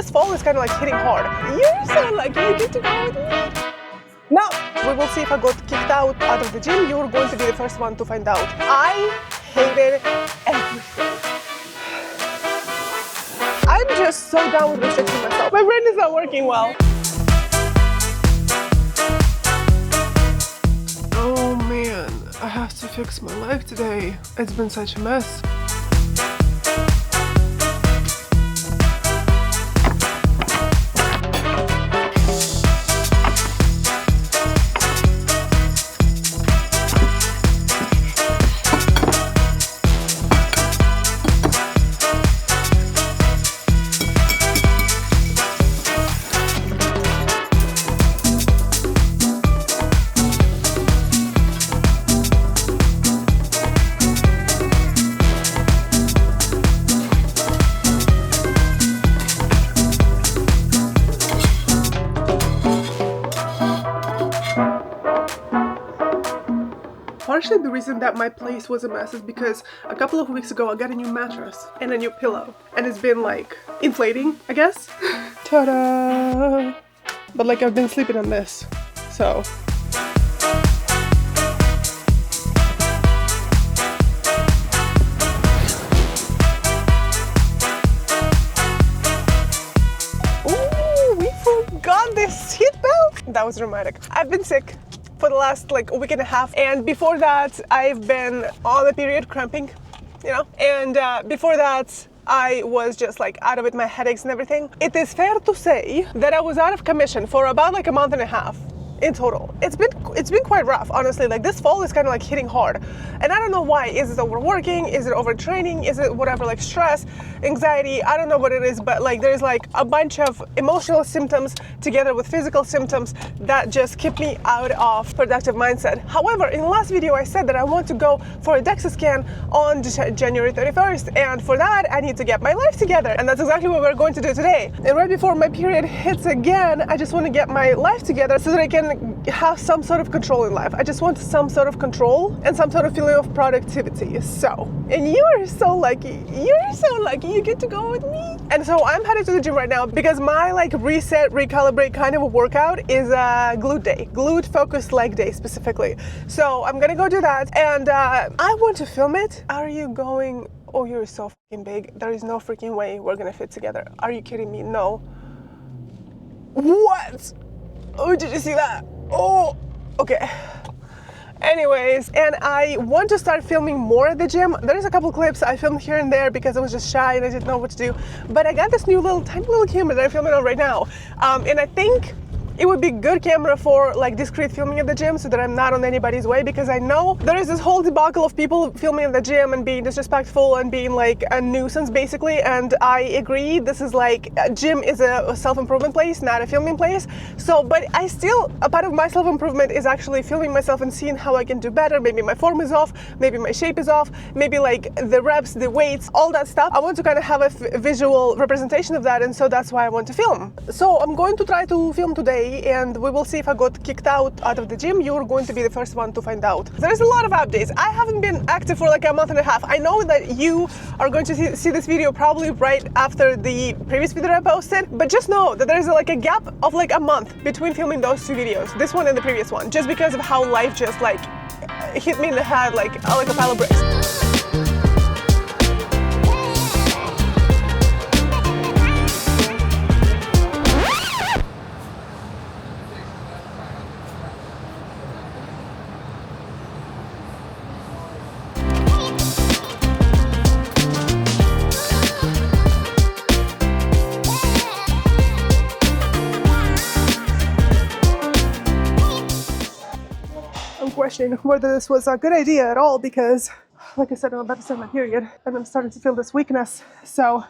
this fall is kind of like hitting hard. You're so lucky you get to go with me. Now, we will see if I got kicked out of the gym. You're going to be the first one to find out. I hated everything. I'm just so down with restricting myself. My brain is not working well. Oh man, I have to fix my life today. It's been such a mess. Partially the reason that my place was a mess is because a couple of weeks ago I got a new mattress and a new pillow and it's been like inflating, I guess. Ta-da! But like I've been sleeping on this, so. Ooh, we forgot this seat belt. That was dramatic. I've been sick for the last like a week and a half, and before that I've been on a period cramping, you know, and before that I was just like out of it, my headaches and everything. It is fair to say that I was out of commission for about like a month and a half in total. It's been quite rough, honestly. Like this fall is kind of like hitting hard, and I don't know why. Is it overworking? Is it overtraining? Is it whatever, like stress, anxiety? I don't know what it is, but like there's like a bunch of emotional symptoms together with physical symptoms that just keep me out of productive mindset. However, in the last video I said that I want to go for a DEXA scan on January 31st, and for that I need to get my life together, and that's exactly what we're going to do today. And right before my period hits again, I just want to get my life together so that I can have some sort of control in life. I just want some sort of control and some sort of feeling of productivity. So, and you're so lucky you get to go with me. And so I'm headed to the gym right now because my like reset, recalibrate kind of a workout is a glute day, glute focused leg day specifically. So I'm gonna go do that, and I want to film it. Are you going? Oh, you're so fucking big. There is no freaking way we're gonna fit together. Are you kidding me? No. What? Oh, did you see that? Oh, okay. Anyways, and I want to start filming more at the gym. There's a couple clips I filmed here and there because I was just shy and I didn't know what to do. But I got this new tiny little camera that I'm filming on right now. And I think it would be good camera for like discreet filming at the gym so that I'm not on anybody's way, because I know there is this whole debacle of people filming at the gym and being disrespectful and being like a nuisance basically, and I agree. This is like, a gym is a self-improvement place, not a filming place. So, but I still, a part of my self-improvement is actually filming myself and seeing how I can do better. Maybe my form is off, maybe my shape is off, maybe like the reps, the weights, all that stuff. I want to kind of have a visual representation of that, and so that's why I want to film. So I'm going to try to film today, and we will see if I got kicked out of the gym. You're going to be the first one to find out. There's a lot of updates. I haven't been active for like a month and a half. I know that you are going to see this video probably right after the previous video I posted, but just know that there's like a gap of like a month between filming those two videos, this one and the previous one, just because of how life just like hit me in the head like a pile of bricks. Questioning whether this was a good idea at all, because like I said, I'm about to start my period and I'm starting to feel this weakness. So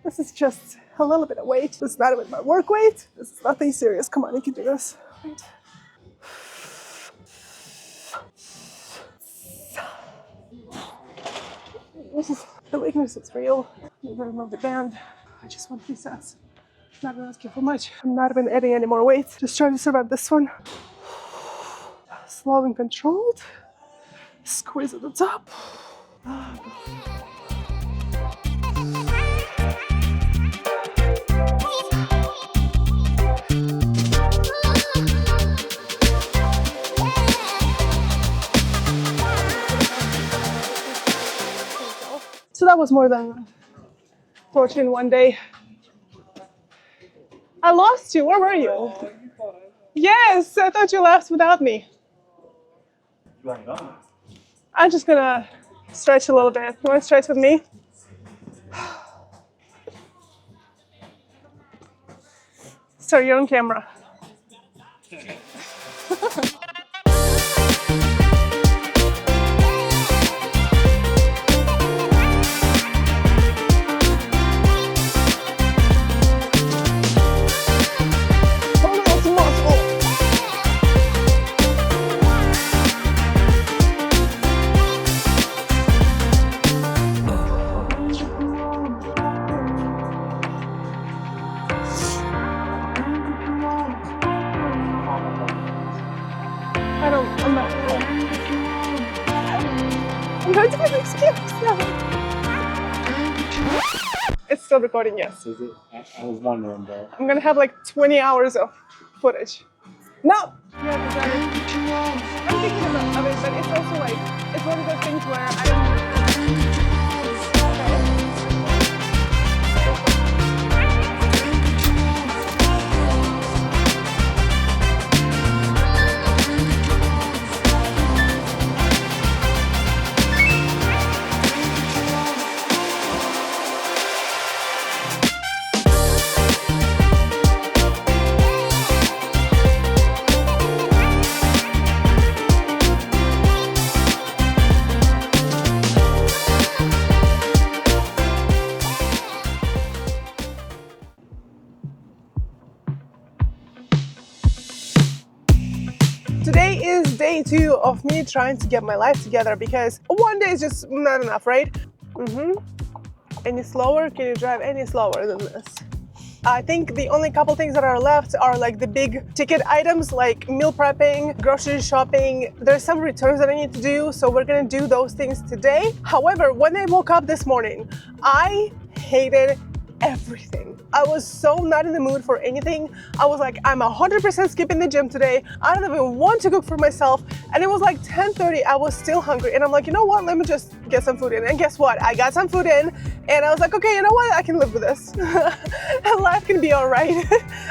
this is just a little bit of weight. This is not even my work weight. This is nothing serious. Come on, you can do this. Right. The weakness is real. I'm gonna remove the band. I just want recess. Not gonna ask you for much. I'm not even adding any more weight. Just trying to survive this one. Slow and controlled. Squeeze at the top. was more than 14 one day. I lost you. Where were you? Yes, I thought you left without me. I'm just gonna stretch a little bit. You want to stretch with me? So you're on camera. I'm going to get excuse now. It's still recording, yes. Is it? I was wondering, bro. I'm gonna have like 20 hours of footage. No! Yeah, I'm thinking of it, but it's also like, it's one of those things where I don't... Today is day 2 of me trying to get my life together because one day is just not enough, right? Any slower? Can you drive any slower than this? I think the only couple things that are left are like the big ticket items like meal prepping, grocery shopping. There's some returns that I need to do, so we're gonna do those things today. However, when I woke up this morning, I hated everything. I was so not in the mood for anything. I was like, I'm 100% skipping the gym today. I don't even want to cook for myself. And it was like 10:30, I was still hungry. And I'm like, you know what? Let me just get some food in. And guess what? I got some food in and I was like, okay, you know what? I can live with this. And life can be all right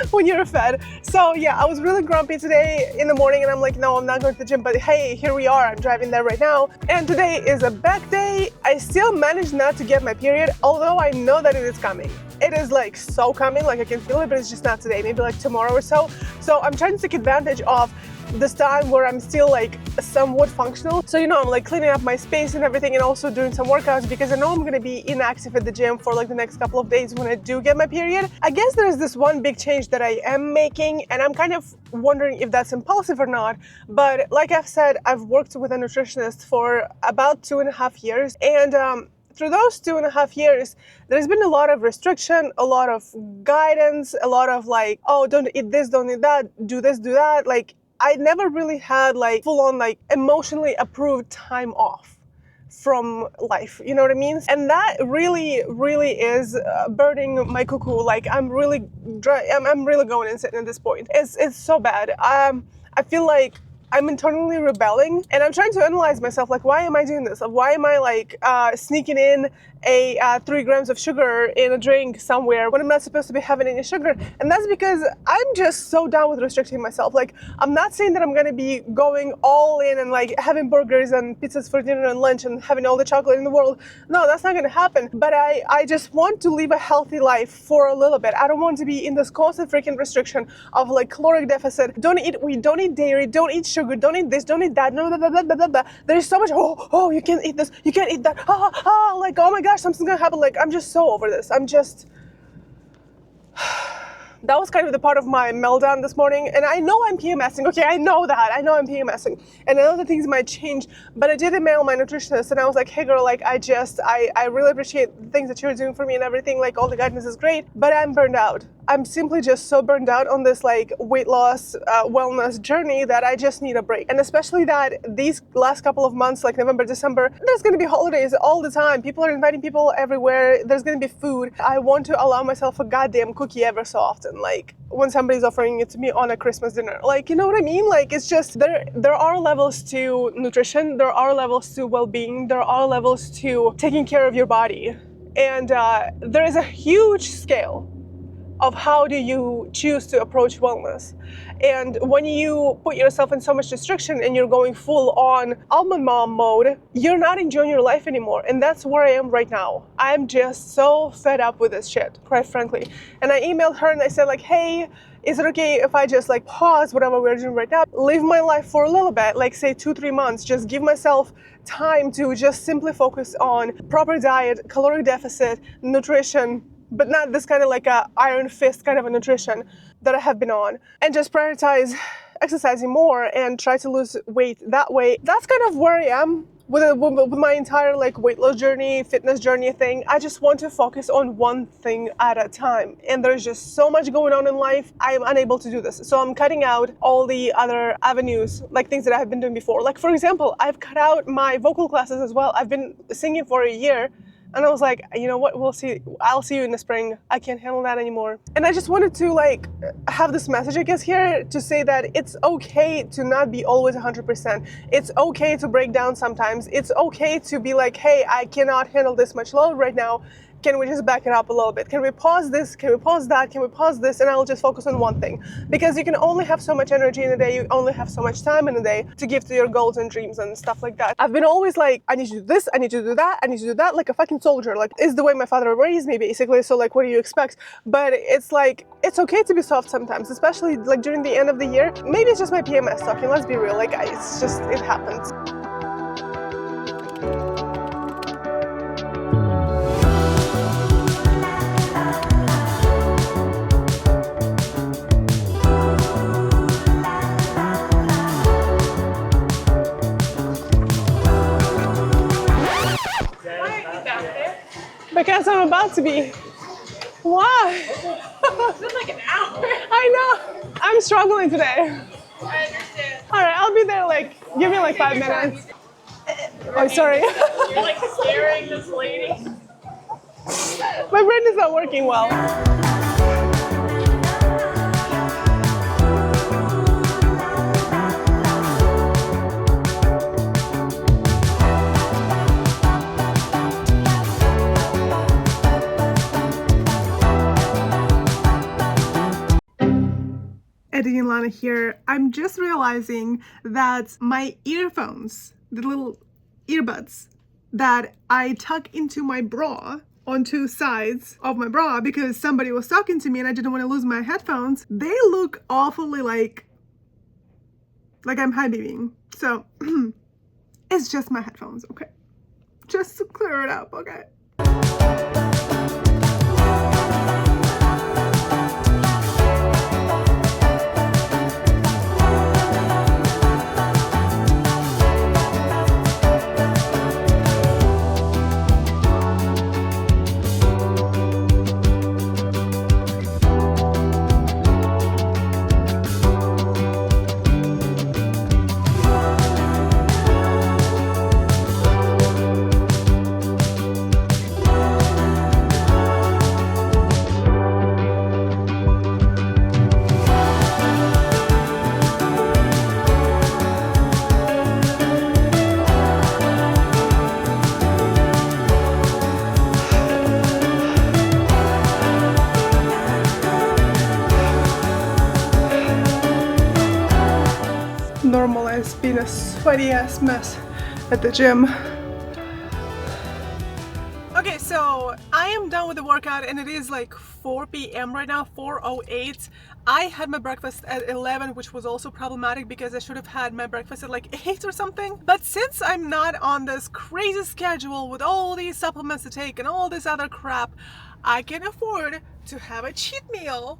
when you're fed. So yeah, I was really grumpy today in the morning and I'm like, no, I'm not going to the gym, but hey, here we are. I'm driving there right now. And today is a back day. I still managed not to get my period, although I know that it is coming. It is like so coming, like I can feel it, but it's just not today, maybe like tomorrow or so. So I'm trying to take advantage of this time where I'm still like somewhat functional. So, you know, I'm like cleaning up my space and everything and also doing some workouts because I know I'm gonna be inactive at the gym for like the next couple of days when I do get my period. I guess there's this one big change that I am making and I'm kind of wondering if that's impulsive or not. But like I've said, I've worked with a nutritionist for about 2.5 years and through those 2.5 years, there's been a lot of restriction, a lot of guidance, a lot of like, oh, don't eat this, don't eat that, do this, do that. Like, I never really had like full-on like emotionally approved time off from life, you know what I mean? And that really is burning my cuckoo. Like I'm really going insane at this point. It's so bad. I feel like I'm internally rebelling and I'm trying to analyze myself, like, why am I doing this? Why am I like sneaking in a 3 grams of sugar in a drink somewhere when I'm not supposed to be having any sugar? And that's because I'm just so down with restricting myself. Like, I'm not saying that I'm gonna be going all in and like having burgers and pizzas for dinner and lunch and having all the chocolate in the world. No, that's not gonna happen. But I just want to live a healthy life for a little bit. I don't want to be in this constant freaking restriction of like caloric deficit. Don't eat wheat, don't eat dairy, don't eat sugar, don't eat this, don't eat that, no, blah, blah, blah, blah, blah. There is so much, oh, you can't eat this, you can't eat that, like, oh my gosh, something's gonna happen. Like, I'm just so over this. That was kind of the part of my meltdown this morning. And I know I'm PMSing. Okay, I know that. I know I'm PMSing. And I know that things might change. But I did email my nutritionist and I was like, hey girl, like I really appreciate the things that you're doing for me and everything. Like all the guidance is great, but I'm burned out. I'm simply just so burned out on this like weight loss, wellness journey that I just need a break. And especially that these last couple of months, like November, December, there's gonna be holidays all the time. People are inviting people everywhere. There's gonna be food. I want to allow myself a goddamn cookie ever so often. Like when somebody's offering it to me on a Christmas dinner. Like, you know what I mean? Like it's just, there are levels to nutrition. There are levels to well-being. There are levels to taking care of your body. And there is a huge scale of how do you choose to approach wellness. And when you put yourself in so much restriction and you're going full on almond mom mode, you're not enjoying your life anymore. And that's where I am right now. I'm just so fed up with this shit, quite frankly. And I emailed her and I said like, hey, is it okay if I just like pause whatever we're doing right now, live my life for a little bit, like say 2-3 months, just give myself time to just simply focus on proper diet, caloric deficit, nutrition, but not this kind of like a iron fist kind of a nutrition that I have been on, and just prioritize exercising more and try to lose weight that way. That's kind of where I am with my entire like weight loss journey, fitness journey thing. I just want to focus on one thing at a time. And there's just so much going on in life, I am unable to do this. So I'm cutting out all the other avenues, like things that I have been doing before. Like for example, I've cut out my vocal classes as well. I've been singing for a year. And I was like, you know what, we'll see. I'll see you in the spring. I can't handle that anymore. And I just wanted to like have this message, I guess, here to say that it's okay to not be always 100%. It's okay to break down sometimes. It's okay to be like, hey, I cannot handle this much load right now. Can we just back it up a little bit? Can we pause this? Can we pause that? Can we pause this? And I'll just focus on one thing. Because you can only have so much energy in a day. You only have so much time in a day to give to your goals and dreams and stuff like that. I've been always like, I need to do this, I need to do that, I need to do that, like a fucking soldier. Like, it's the way my father raised me, basically. So like, what do you expect? But it's like, it's okay to be soft sometimes, especially like during the end of the year. Maybe it's just my PMS talking, let's be real. Like, it's just, it happens. Because I'm about to be. Why? It's been like an hour. I know. I'm struggling today. I understand. All right, I'll be there. Like, give me like 5 minutes. Oh, sorry. You're like scaring this lady. My brain is not working well. Eddie and Lana here. I'm just realizing that my earphones, the little earbuds that I tuck into my bra on two sides of my bra because somebody was talking to me and I didn't want to lose my headphones, they look awfully like I'm high beaming. So it's just my headphones, okay? Just to clear it up, okay? Normalize being a sweaty ass mess at the gym. Okay, so I am done with the workout and it is like 4 p.m. right now, 4:08. I had my breakfast at 11, which was also problematic because I should have had my breakfast at like 8 or something. But since I'm not on this crazy schedule with all these supplements to take and all this other crap, I can afford to have a cheat meal,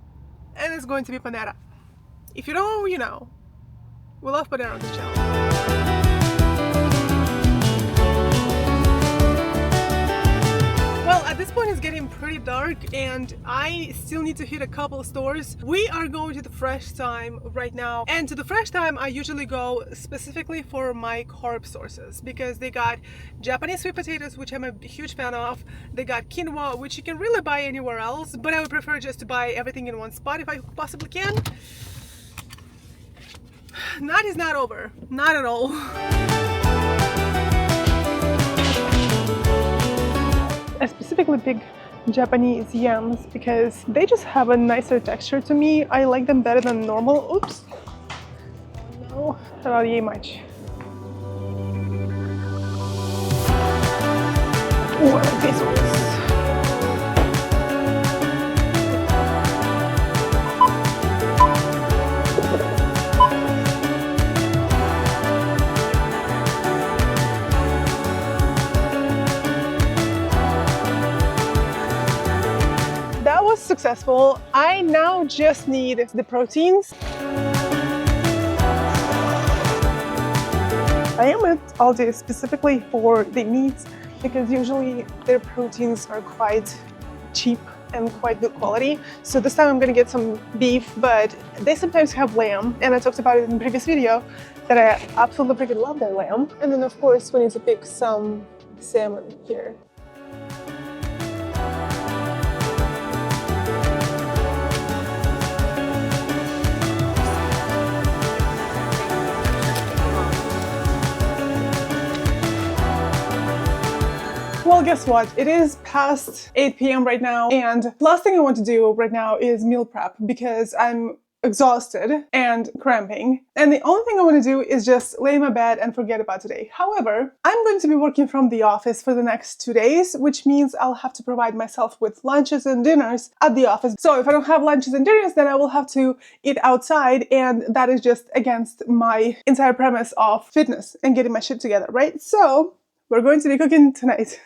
and it's going to be panetta. If you know, you know. We love panetta on this channel. Well, at this point it's getting pretty dark and I still need to hit a couple stores. We are going to the Fresh Time right now, and to the Fresh Time I usually go specifically for my carb sources because they got Japanese sweet potatoes, which I'm a huge fan of. They got quinoa, which you can really buy anywhere else, but I would prefer just to buy everything in one spot if I possibly can. Night is not over, not at all. I specifically pick Japanese yams because they just have a nicer texture to me. I like them better than normal. Oops. No, not really much. Ooh, I like these ones. That was successful. I now just need the proteins. I am at Aldi specifically for the meats because usually their proteins are quite cheap and quite good quality. So this time I'm gonna get some beef, but they sometimes have lamb, and I talked about it in the previous video that I absolutely freaking love their lamb. And then of course we need to pick some salmon here. Well, guess what? It is past 8 p.m. right now, and last thing I want to do right now is meal prep because I'm exhausted and cramping. And the only thing I want to do is just lay in my bed and forget about today. However, I'm going to be working from the office for the next 2 days, which means I'll have to provide myself with lunches and dinners at the office. So if I don't have lunches and dinners, then I will have to eat outside, and that is just against my entire premise of fitness and getting my shit together, right? So we're going to be cooking tonight.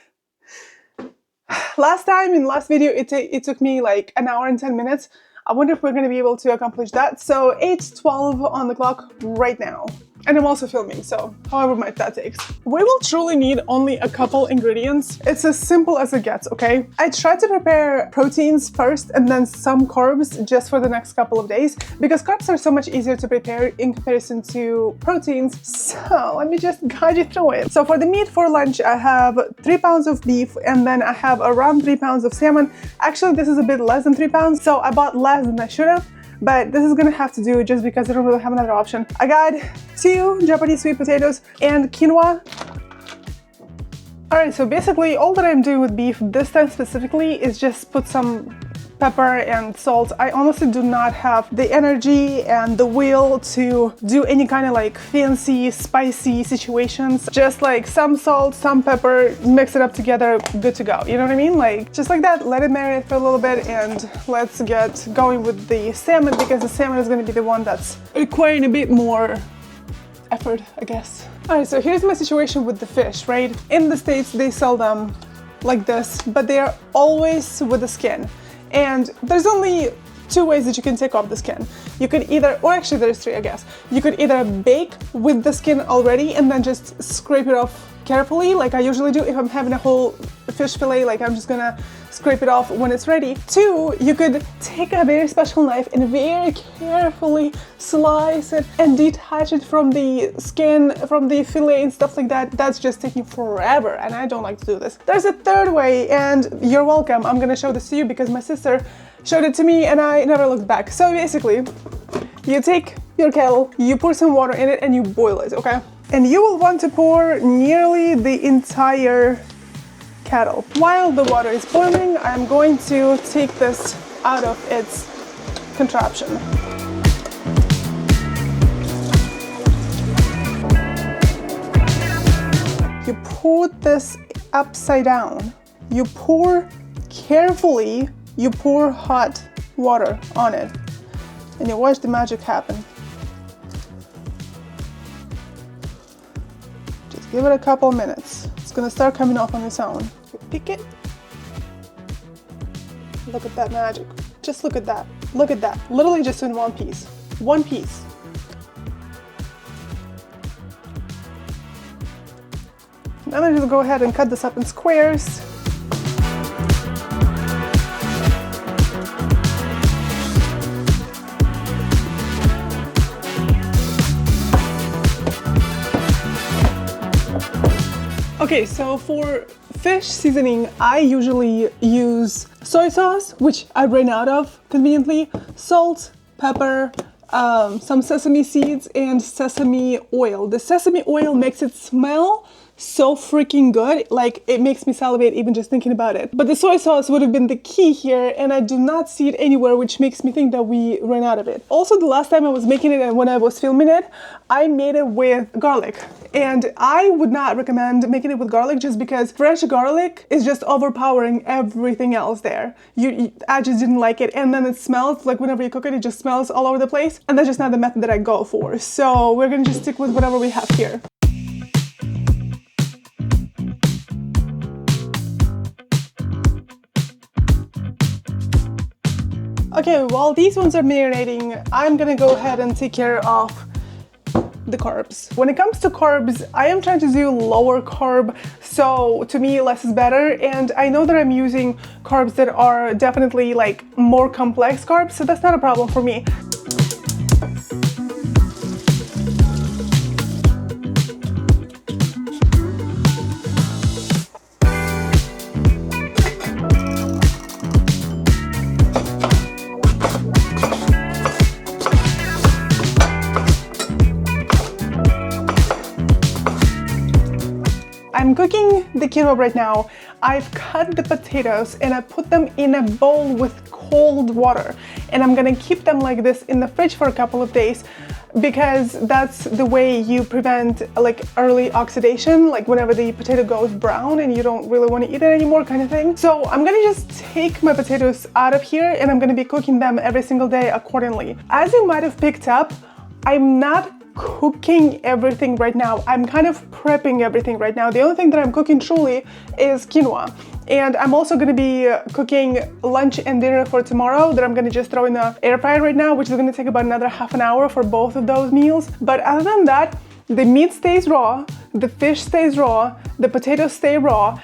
Last time in the last video, it took me like an hour and 10 minutes. I wonder if we're going to be able to accomplish that. So 8:12 on the clock right now. And I'm also filming, so however much that takes. We will truly need only a couple ingredients. It's as simple as it gets, okay? I tried to prepare proteins first and then some carbs just for the next couple of days because carbs are so much easier to prepare in comparison to proteins. So let me just guide you through it. So for the meat for lunch, I have 3 pounds of beef and then I have around 3 pounds of salmon. Actually, this is a bit less than 3 pounds, so I bought less than I should have. But this is gonna have to do just because I don't really have another option. I got 2 Japanese sweet potatoes and quinoa. Alright, so basically all that I'm doing with beef this time specifically is just put some pepper and salt. I honestly do not have the energy and the will to do any kind of like fancy, spicy situations. Just like some salt, some pepper, mix it up together, good to go. You know what I mean? Like just like that, let it marinate for a little bit and let's get going with the salmon because the salmon is going to be the one that's requiring a bit more effort, I guess. Alright, so here's my situation with the fish, right? In the States, they sell them like this, but they are always with the skin. And there's only 2 ways that you can take off the skin. You could either, or actually there's 3, I guess. You could either bake with the skin already and then just scrape it off carefully, like I usually do if I'm having a whole fish fillet, like I'm just gonna scrape it off when it's ready. 2, you could take a very special knife and very carefully slice it and detach it from the skin, from the fillet and stuff like that. That's just taking forever and I don't like to do this. There's a 3rd way and you're welcome. I'm gonna show this to you because my sister showed it to me and I never looked back. So basically, you take your kettle, you pour some water in it and you boil it, okay? And you will want to pour nearly the entire kettle. While the water is boiling, I'm going to take this out of its contraption. You put this upside down. You pour carefully, you pour hot water on it, and you watch the magic happen. Just give it a couple minutes. It's gonna start coming off on its own. You pick it. Look at that magic. Just look at that. Look at that. Literally just in one piece. One piece. Now I'm just go ahead and cut this up in squares. Okay, so for fish seasoning, I usually use soy sauce, which I ran out of conveniently, salt, pepper, some sesame seeds, and sesame oil. The sesame oil makes it smell so freaking good. Like, it makes me salivate even just thinking about it. But the soy sauce would have been the key here, and I do not see it anywhere, which makes me think that we ran out of it. Also, the last time I was making it and when I was filming it, I made it with garlic. And I would not recommend making it with garlic just because fresh garlic is just overpowering everything else there. I just didn't like it. And then it smells, like whenever you cook it, it just smells all over the place. And that's just not the method that I go for. So we're gonna just stick with whatever we have here. Okay, while these ones are marinating, I'm gonna go ahead and take care of the carbs. When it comes to carbs, I am trying to do lower carb, so to me less is better, and I know that I'm using carbs that are definitely like more complex carbs, so that's not a problem for me. I'm cooking the quinoa right now. I've cut the potatoes and I put them in a bowl with cold water. And I'm gonna keep them like this in the fridge for a couple of days because that's the way you prevent like early oxidation, like whenever the potato goes brown and you don't really want to eat it anymore kind of thing. So I'm gonna just take my potatoes out of here and I'm gonna be cooking them every single day accordingly. As you might have picked up, I'm not cooking everything right now. I'm kind of prepping everything right now. The only thing that I'm cooking truly is quinoa. And I'm also gonna be cooking lunch and dinner for tomorrow that I'm gonna just throw in the air fryer right now, which is gonna take about another half an hour for both of those meals. But other than that, the meat stays raw, the fish stays raw, the potatoes stay raw.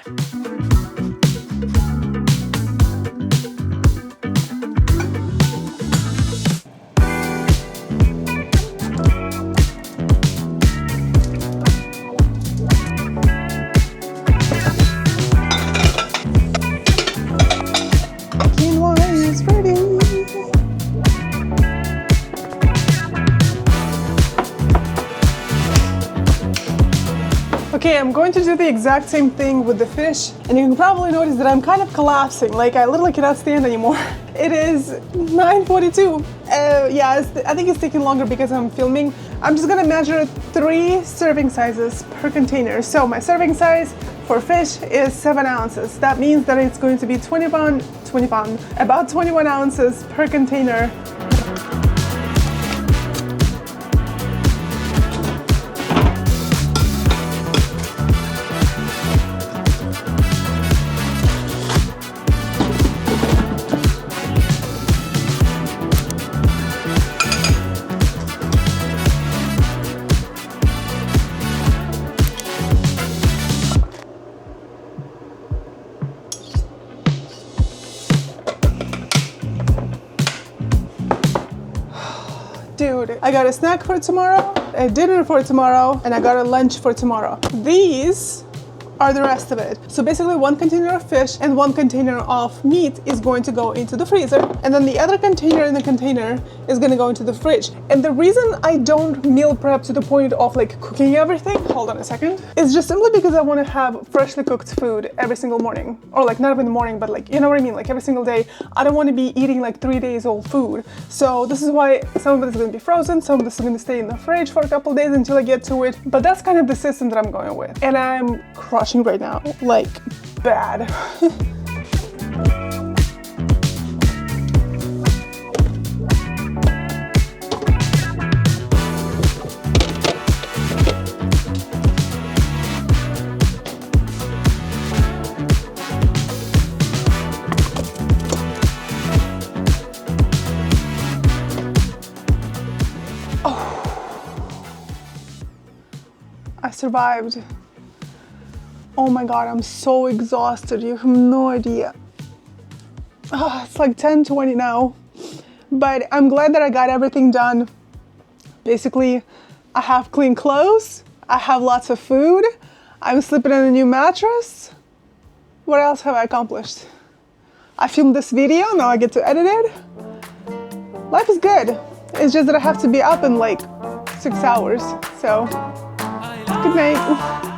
Okay, I'm going to do the exact same thing with the fish, and you can probably notice that I'm kind of collapsing, like I literally cannot stand anymore. It is 9:42. Yeah, I think it's taking longer because I'm filming. I'm just gonna measure 3 serving sizes per container. So my serving size for fish is 7 ounces. That means that it's going to be about 21 ounces per container. Dude, I got a snack for tomorrow, a dinner for tomorrow, and I got a lunch for tomorrow. These are the rest of it. So basically 1 container of fish and 1 container of meat is going to go into the freezer. And then the other container in the container is gonna go into the fridge. And the reason I don't meal prep to the point of like cooking everything, hold on a second, is just simply because I wanna have freshly cooked food every single morning. Or like not even the morning, but like, you know what I mean? Like every single day. I don't wanna be eating like 3 days old food. So this is why some of it is gonna be frozen, some of this is gonna stay in the fridge for a couple days until I get to it. But that's kind of the system that I'm going with. And I'm crushing right now, like bad. I survived. Oh my god, I'm so exhausted. You have no idea. Oh, it's like 10:20 now. But I'm glad that I got everything done. Basically, I have clean clothes. I have lots of food. I'm sleeping in a new mattress. What else have I accomplished? I filmed this video, now I get to edit it. Life is good. It's just that I have to be up in like 6 hours. So, good night.